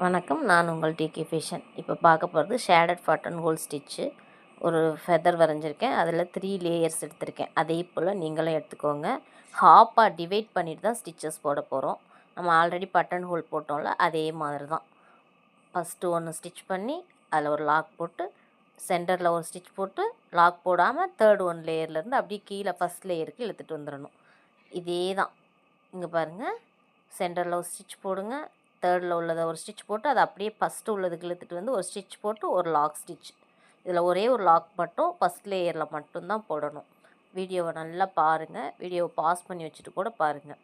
வணக்கம், நான் உங்கள் டிகே ஃபேஷன். இப்போ பார்க்க போகிறது ஷேடட் பட்டன் ஹோல் ஸ்டிச்சு. ஒரு ஃபெதர் வரைஞ்சிருக்கேன், அதில் 3 லேயர்ஸ் எடுத்திருக்கேன். அதே போல் நீங்களும் எடுத்துக்கோங்க. ஹாப்பாக டிவைட் பண்ணிட்டு தான் ஸ்டிச்சஸ் போட போகிறோம். நம்ம ஆல்ரெடி பட்டன் ஹோல் போட்டோம்ல, அதே மாதிரி தான். ஃபஸ்ட்டு ஒன்று ஸ்டிச் பண்ணி அதில் ஒரு லாக் போட்டு, சென்டரில் ஒரு ஸ்டிச் போட்டு லாக் போடாமல் தேர்ட் ஒன் லேயர்லேருந்து அப்படியே கீழே ஃபஸ்ட் லேயருக்கு இழுத்துட்டு வந்துடணும். இதே தான். இங்கே பாருங்கள், சென்டரில் ஒரு ஸ்டிச் போடுங்க, தேர்டில் உள்ளதை ஒரு ஸ்டிச் போட்டு அதை அப்படியே ஃபஸ்ட்டு உள்ளதுக்கு இழுத்துட்டு வந்து ஒரு ஸ்டிச் போட்டு ஒரு லாக் ஸ்டிச். இதில் ஒரே ஒரு லாக் மட்டும் ஃபஸ்ட் லேயரில் மட்டும்தான் போடணும். வீடியோவை நல்லா பாருங்கள், வீடியோவை பாஸ் பண்ணி வச்சுட்டு கூட பாருங்கள்.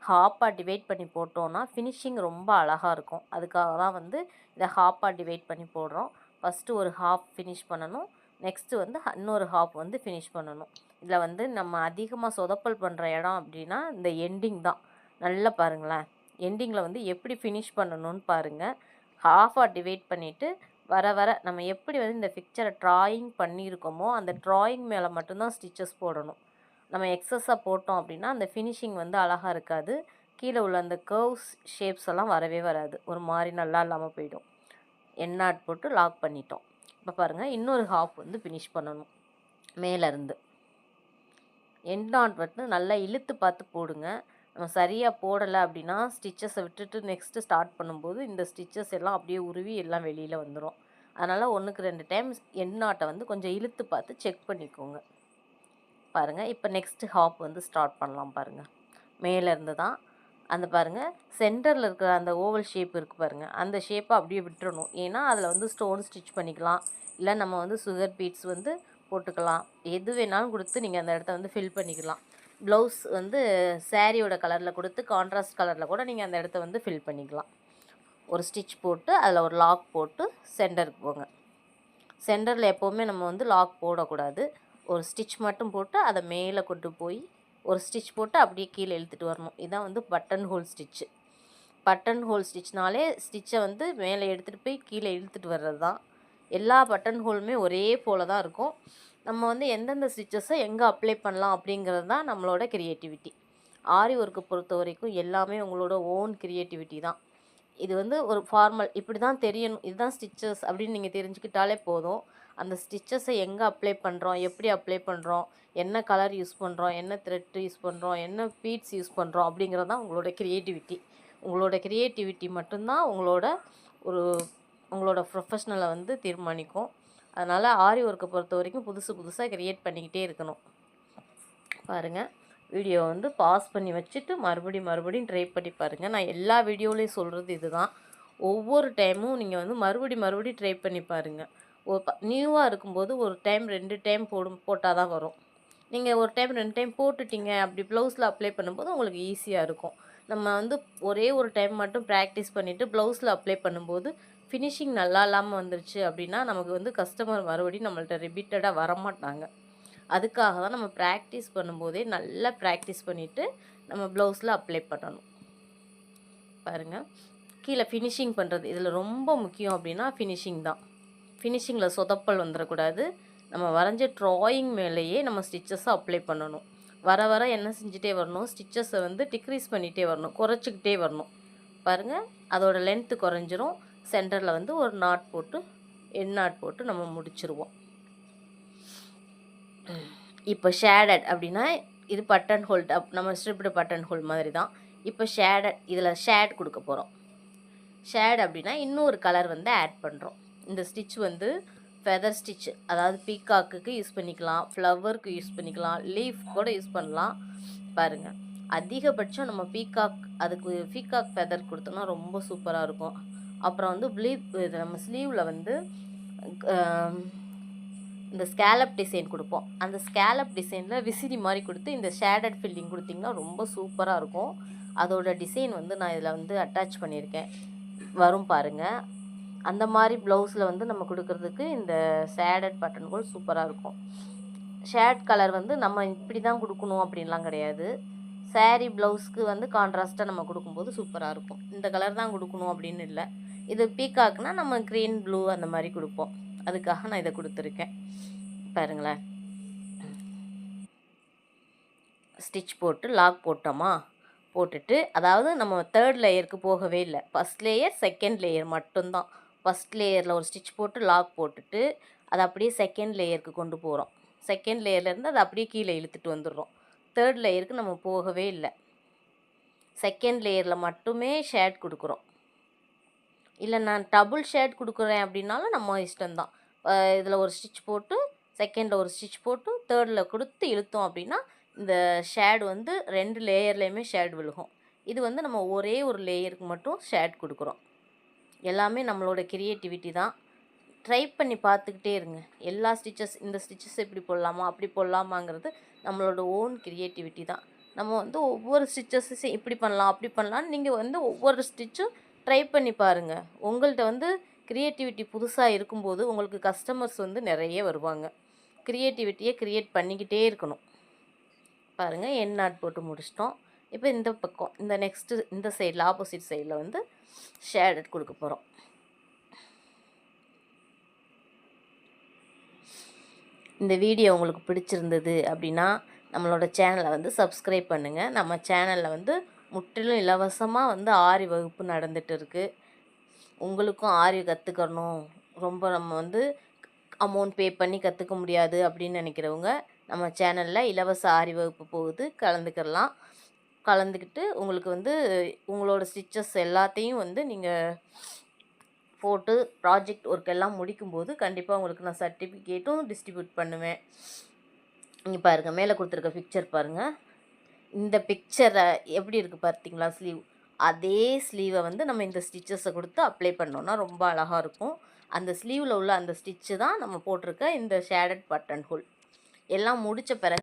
ஹாப்பாக டிவைட் பண்ணி போட்டோன்னா ஃபினிஷிங் ரொம்ப அழகாக இருக்கும். அதுக்காக தான் வந்து இதை ஹாப்பாக டிவைட் பண்ணி போடுறோம். ஃபஸ்ட்டு ஒரு ஹாஃப் ஃபினிஷ் பண்ணணும், நெக்ஸ்ட்டு வந்து இன்னொரு ஹாஃப் வந்து ஃபினிஷ் பண்ணணும். இதில் வந்து நம்ம அதிகமாக சொதப்பல் பண்ணுற இடம் அப்படின்னா இந்த எண்டிங் தான். நல்லா பாருங்களேன், எண்டிங்கில் வந்து எப்படி ஃபினிஷ் பண்ணணும்னு பாருங்கள். ஹாஃபாக டிவைட் பண்ணிவிட்டு வர வர நம்ம எப்படி வந்து இந்த பிக்சரை ட்ராயிங் பண்ணியிருக்கோமோ அந்த ட்ராயிங் மேலே மட்டும்தான் ஸ்டிச்சஸ் போடணும். நம்ம எக்ஸஸாக போட்டோம் அப்படின்னா அந்த ஃபினிஷிங் வந்து அழகாக இருக்காது. கீழே உள்ள அந்த கர்வ்ஸ் ஷேப்ஸ் எல்லாம் வரவே வராது, ஒரு மாதிரி நல்லா இல்லாமல் போயிடும். எண்ணாட் போட்டு லாக் பண்ணிட்டோம். இப்போ பாருங்கள், இன்னொரு ஹாஃப் வந்து ஃபினிஷ் பண்ணணும். மேலேருந்து எண்ட் நாட் வந்து நல்லா இழுத்து பார்த்து போடுங்க. நம்ம சரியாக போடலை அப்படின்னா ஸ்டிச்சஸை விட்டுட்டு நெக்ஸ்ட்டு ஸ்டார்ட் பண்ணும்போது இந்த ஸ்டிச்சஸ் எல்லாம் அப்படியே உருவி எல்லாம் வெளியில் வந்துடும். அதனால் 1க்கு 2 டைம் எண்ட் நாட்டை வந்து கொஞ்சம் இழுத்து பார்த்து செக் பண்ணிக்கோங்க. பாருங்கள், இப்போ நெக்ஸ்ட்டு ஹாப் வந்து ஸ்டார்ட் பண்ணலாம். பாருங்கள், மேலேருந்து தான் அந்த பாருங்கள் சென்டரில் இருக்கிற அந்த ஓவல் ஷேப் இருக்குது பாருங்கள், அந்த ஷேப்பை அப்படியே விட்டுறணும். ஏன்னா அதில் வந்து ஸ்டோன் ஸ்டிச் பண்ணிக்கலாம், இல்லை நம்ம வந்து சுகர் பீட்ஸ் வந்து போட்டுக்கலாம். எது வேணாலும் கொடுத்து நீங்கள் அந்த இடத்த வந்து ஃபில் பண்ணிக்கலாம். ப்ளவுஸ் வந்து சாரியோட கலரில் கொடுத்து கான்ட்ராஸ்ட் கலரில் கூட நீங்கள் அந்த இடத்த வந்து ஃபில் பண்ணிக்கலாம். ஒரு ஸ்டிச் போட்டு அதில் ஒரு லாக் போட்டு சென்டருக்கு போங்க. சென்டரில் எப்போவுமே நம்ம வந்து லாக் போடக்கூடாது. ஒரு ஸ்டிச் மட்டும் போட்டு அதை மேலே கொண்டு போய் ஒரு ஸ்டிச் போட்டு அப்படியே கீழே இழுத்துட்டு வரணும். இதுதான் வந்து button hole stitch. Button hole ஸ்டிச்னாலே ஸ்டிச்சை வந்து மேலே எடுத்துகிட்டு போய் கீழே இழுத்துட்டு வர்றது தான். எல்லா பட்டன் ஹோலுமே ஒரே போல் தான் இருக்கும். நம்ம வந்து எந்தெந்த ஸ்டிச்சஸை எங்கே அப்ளை பண்ணலாம் அப்படிங்கிறது தான் நம்மளோட க்ரியேட்டிவிட்டி. ஆரி ஒர்க்கு பொறுத்த வரைக்கும் எல்லாமே உங்களோட ஓன் க்ரியேட்டிவிட்டி தான். இது வந்து ஒரு ஃபார்மல் இப்படி தான் தெரியணும், இதுதான் ஸ்டிச்சஸ் அப்படின்னு நீங்கள் தெரிஞ்சுக்கிட்டாலே போதும். அந்த ஸ்டிச்சஸை எங்கே அப்ளை பண்ணுறோம், எப்படி அப்ளை பண்ணுறோம், என்ன கலர் யூஸ் பண்ணுறோம், என்ன த்ரெட் யூஸ் பண்ணுறோம், என்ன பீட்ஸ் யூஸ் பண்ணுறோம் அப்படிங்கிறது தான் உங்களோட க்ரியேட்டிவிட்டி. உங்களோட க்ரியேட்டிவிட்டி மட்டும்தான் உங்களோட ப்ரொஃபஷ்னலை வந்து தீர்மானிக்கும். அதனால் ஆரி ஒர்க்கை பொறுத்த வரைக்கும் புதுசாக க்ரியேட் பண்ணிக்கிட்டே இருக்கணும். பாருங்கள், வீடியோ வந்து பாஸ் பண்ணி வச்சுட்டு மறுபடியும் ட்ரை பண்ணி பாருங்கள். நான் எல்லா வீடியோலையும் சொல்கிறது இதுதான். ஒவ்வொரு டைமும் நீங்கள் வந்து மறுபடியும் ட்ரை பண்ணி பாருங்கள். நியூவாக இருக்கும்போது ஒரு டைம் 2 டைம் போட்டால் தான் வரும். நீங்கள் ஒரு டைம் 2 டைம் போட்டுட்டீங்க அப்படி ப்ளவுஸில் அப்ளை பண்ணும்போது உங்களுக்கு ஈஸியாக இருக்கும். நம்ம வந்து ஒரே ஒரு டைம் மட்டும் ப்ராக்டிஸ் பண்ணிவிட்டு ப்ளவுஸில் அப்ளை பண்ணும்போது ஃபினிஷிங் நல்லா இல்லாமல் வந்துருச்சு அப்படின்னா நமக்கு வந்து கஸ்டமர் மறுபடியும் நம்மள்ட்ட ரிப்பீட்டடாக வரமாட்டாங்க. அதுக்காக தான் நம்ம ப்ராக்டிஸ் பண்ணும்போதே நல்லா ப்ராக்டிஸ் பண்ணிவிட்டு நம்ம ப்ளவுஸில் அப்ளை பண்ணணும். பாருங்கள், கீழே ஃபினிஷிங் பண்ணுறது இதில் ரொம்ப முக்கியம் அப்படின்னா ஃபினிஷிங் தான். ஃபினிஷிங்கில் சொதப்பல் வந்துடக்கூடாது. நம்ம வரைஞ்ச ட்ராயிங் மேலேயே நம்ம ஸ்டிச்சஸை அப்ளை பண்ணணும். வர என்ன செஞ்சுட்டே வரணும், ஸ்டிச்சஸை வந்து டிக்ரீஸ் பண்ணிகிட்டே வரணும், குறைச்சிக்கிட்டே வரணும். பாருங்கள், அதோட லென்த்து குறைஞ்சிரும். சென்டரில் வந்து ஒரு நாட் போட்டு எண்ட் நாட் போட்டு நம்ம முடிச்சிருவோம். இப்போ ஷேடட் அப்படின்னா இது பட்டன் ஹோல் நம்ம ஸ்ட்ரிப்டு பட்டன் ஹோல் மாதிரி தான். இப்போ ஷேடட், இதில் ஷேட் கொடுக்க போகிறோம். ஷேட் அப்படின்னா இன்னொரு கலர் வந்து ஆட் பண்ணுறோம். இந்த ஸ்டிச் வந்து ஃபெதர் ஸ்டிச், அதாவது பீகாக்குக்கு யூஸ் பண்ணிக்கலாம், ஃப்ளவருக்கு யூஸ் பண்ணிக்கலாம், லீஃப் கூட யூஸ் பண்ணலாம். பாருங்கள், அதிகபட்சம் நம்ம அதுக்கு பீகாக் ஃபெதர் கொடுத்தோம்னா ரொம்ப சூப்பராக இருக்கும். அப்புறம் வந்து நம்ம ஸ்லீவில் வந்து இந்த ஸ்கேலப் டிசைன் கொடுப்போம். அந்த ஸ்கேலப் டிசைனில் விசிறி மாதிரி கொடுத்து இந்த ஷேடட் ஃபில்லிங் கொடுத்திங்கன்னா ரொம்ப சூப்பராக இருக்கும். அதோட டிசைன் வந்து நான் இதில் வந்து அட்டாச் பண்ணியிருக்கேன், வரும் பாருங்கள். அந்த மாதிரி ப்ளவுஸில் வந்து நம்ம கொடுக்குறதுக்கு இந்த ஷேடட் பட்டன் ஹோல் சூப்பராக இருக்கும். ஷேட் கலர் வந்து நம்ம இப்படி தான் கொடுக்கணும் அப்படின்லாம் கிடையாது. சாரீ ப்ளவுஸ்க்கு வந்து கான்ட்ராஸ்ட்டாக நம்ம கொடுக்கும்போது சூப்பராக இருக்கும். இந்த கலர் தான் கொடுக்கணும் அப்படின்னு இல்லை. இது பீகாக்னால் நம்ம க்ரீன் ப்ளூ அந்த மாதிரி கொடுப்போம். அதுக்காக நான் இதை கொடுத்துருக்கேன். பாருங்களேன், ஸ்டிச் போட்டு லாக் போட்டோமா, போட்டுட்டு அதாவது நம்ம 3rd லேயருக்கு போகவே இல்லை, ஃபஸ்ட் லேயர் செகண்ட் லேயர் மட்டும்தான். ஃபஸ்ட் லேயரில் ஒரு ஸ்டிச் போட்டு லாக் போட்டுட்டு அதை அப்படியே செகண்ட் லேயருக்கு கொண்டு போகிறோம். செகண்ட் லேயர்லேருந்து அதை அப்படியே கீழே இழுத்துட்டு வந்துடுறோம். 3rd லேயருக்கு நம்ம போகவே இல்லை, செகண்ட் லேயரில் மட்டுமே ஷேட் கொடுக்குறோம். இல்லை நான் டபுள் ஷேட் கொடுக்குறேன் அப்படின்னாலும் நம்ம இஷ்டம்தான். இதில் ஒரு ஸ்டிச் போட்டு செகண்டில் ஒரு ஸ்டிச் போட்டு 3rd கொடுத்து இழுத்தோம் அப்படின்னா இந்த ஷேடு வந்து 2 லேயர்லேயுமே ஷேட் விழுகும். இது வந்து நம்ம ஒரே ஒரு லேயருக்கு மட்டும் ஷேட் கொடுக்குறோம். எல்லாமே நம்மளோட கிரியேட்டிவிட்டி தான். ட்ரை பண்ணி பார்த்துக்கிட்டே இருங்க. எல்லா ஸ்டிச்சஸ், இந்த ஸ்டிச்சஸ் இப்படி போடலாமா அப்படி போடலாமாங்கிறது நம்மளோட ஓன் கிரியேட்டிவிட்டி தான். நம்ம வந்து ஒவ்வொரு ஸ்டிச்சஸஸையும் இப்படி பண்ணலாம் அப்படி பண்ணலான்னு நீங்கள் வந்து ஒவ்வொரு ஸ்டிச்சும் ட்ரை பண்ணி பாருங்கள். உங்கள்கிட்ட வந்து கிரியேட்டிவிட்டி புதுசாக இருக்கும்போது உங்களுக்கு கஸ்டமர்ஸ் வந்து நிறைய வருவாங்க. கிரியேட்டிவிட்டியை க்ரியேட் பண்ணிக்கிட்டே இருக்கணும். பாருங்கள், என் நாட் போட்டு முடிச்சிட்டோம். இப்போ இந்த பக்கம் இந்த நெக்ஸ்ட்டு இந்த சைடில் ஆப்போசிட் சைடில் வந்து ஷேடட் கொடுக்க போகிறோம். இந்த வீடியோ உங்களுக்கு பிடிச்சிருந்தது அப்படின்னா நம்மளோட சேனலை வந்து சப்ஸ்கிரைப் பண்ணுங்கள். நம்ம சேனலில் வந்து முற்றிலும் இலவசமாக வந்து ஆரி வகுப்பு நடந்துகிட்டு இருக்குது. உங்களுக்கும் ஆரி கற்றுக்கணும், ரொம்ப நம்ம வந்து அமௌண்ட் பே பண்ணி கற்றுக்க முடியாது அப்படின்னு நினைக்கிறவங்க நம்ம சேனலில் இலவச ஆரி வகுப்பு போகுது, கலந்துக்கலாம். கலந்துக்கிட்டு உங்களுக்கு வந்து உங்களோட ஸ்டிச்சஸ் எல்லாத்தையும் வந்து நீங்கள் போட்டு ப்ராஜெக்ட் ஒர்க் எல்லாம் முடிக்கும்போது கண்டிப்பாக உங்களுக்கு நான் சர்டிஃபிகேட்டும் டிஸ்ட்ரிபியூட் பண்ணுவேன். இங்கே பாருங்கள், மேலே கொடுத்துருக்க பிக்சர் பாருங்கள். இந்த பிக்சரை எப்படி இருக்குது பார்த்தீங்களா? ஸ்லீவ், அதே ஸ்லீவை வந்து நம்ம இந்த ஸ்டிச்சஸை கொடுத்து அப்ளை பண்ணோன்னா ரொம்ப அழகாக இருக்கும். அந்த ஸ்லீவில் உள்ள அந்த ஸ்டிச்சு தான் நம்ம போட்டிருக்க இந்த ஷேடட் பட்டன் ஹோல். எல்லாம் முடித்த பிறகு